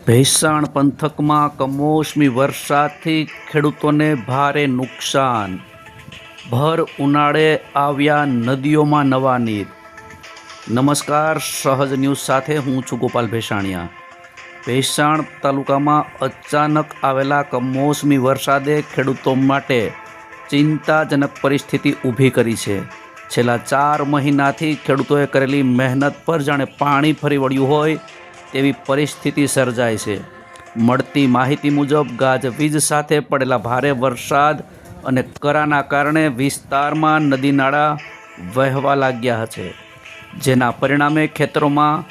ભેસાણ પંથકમાં કમોસમી વરસાદથી ખેડૂતોને ભારે નુકસાન। ભર ઉનાળે આવ્યા નદીઓમાં નવા નીર। નમસ્કાર, સહજ ન્યૂઝ સાથે હું છું ગોપાલ ભેસાણિયા। ભેસાણ તાલુકામાં અચાનક આવેલા કમોસમી વરસાદે ખેડૂતો માટે ચિંતાજનક પરિસ્થિતિ ઊભી કરી છે। છેલ્લા 4 મહિનાથી ખેડૂતોએ કરેલી મહેનત પર જાણે પાણી ફરી વળ્યું હોય તેવી પરિસ્થિતિ સર્જાઈ છે। મળતી માહિતી મુજબ ગાજવીજ સાથે પડેલા ભારે વરસાદ અને કરાના કારણે વિસ્તારમાં નદી નાળા વહેવા લાગ્યા છે, જેના પરિણામે ખેતરોમાં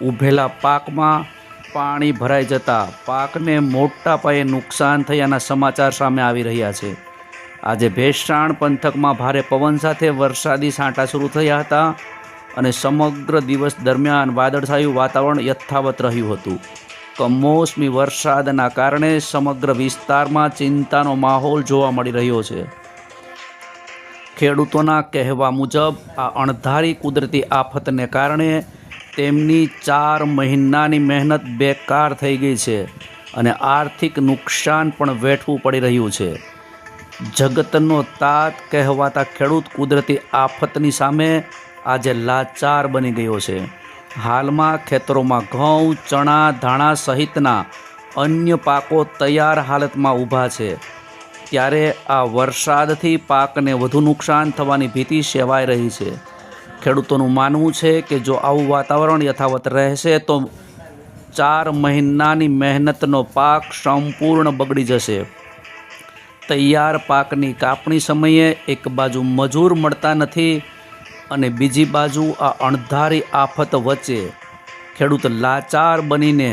ઊભેલા પાકમાં પાણી ભરાઈ જતા પાકને મોટા પાયે નુકસાન થયાના સમાચાર સામે આવી રહ્યા છે। આજે ભેસાણ પંથકમાં ભારે પવન સાથે વરસાદી છાંટા શરૂ થયા હતા અને સમગ્ર દિવસ દરમિયાન વાદળછાયું વાતાવરણ યથાવત રહ્યું હતું। કમોસમી વરસાદના કારણે સમગ્ર વિસ્તારમાં ચિંતાનો માહોલ જોવા મળી રહ્યો છે। ખેડૂતોના કહેવા મુજબ આ અણધારી કુદરતી આફતને કારણે તેમની 4 મહિનાની મહેનત બેકાર થઈ ગઈ છે અને આર્થિક નુકસાન પણ વેઠવું પડી રહ્યું છે। જગતનો તાત કહેવાતા ખેડૂત કુદરતી આફતની સામે આજે લાચાર બની ગયો છે। હાલમાં ખેતરોમાં ઘઉં, ચણા, ધાણા સહિતના અન્ય પાકો તૈયાર હાલતમાં ઊભા છે, ત્યારે આ વરસાદથી પાકને વધુ નુકસાન થવાની ભીતિ સેવાઈ રહી છે। ખેડૂતોનું માનવું છે કે જો આવું વાતાવરણ યથાવત રહેશે તો 4 મહિનાની મહેનતનો પાક સંપૂર્ણ બગડી જશે। તૈયાર પાકની કાપણી સમયે એક બાજુ મજૂર મળતા નથી અને બીજી બાજુ આ અણધારી આફત વચ્ચે ખેડૂત લાચાર બનીને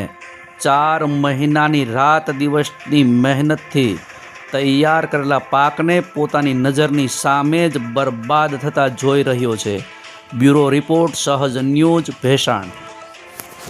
4 મહિનાની રાત દિવસની મહેનતથી તૈયાર કરેલા પાકને પોતાની નજરની સામે જ બરબાદ થતા જોઈ રહ્યો છે। બ્યુરો રિપોર્ટ, સહજ ન્યૂઝ, ભેસાણ।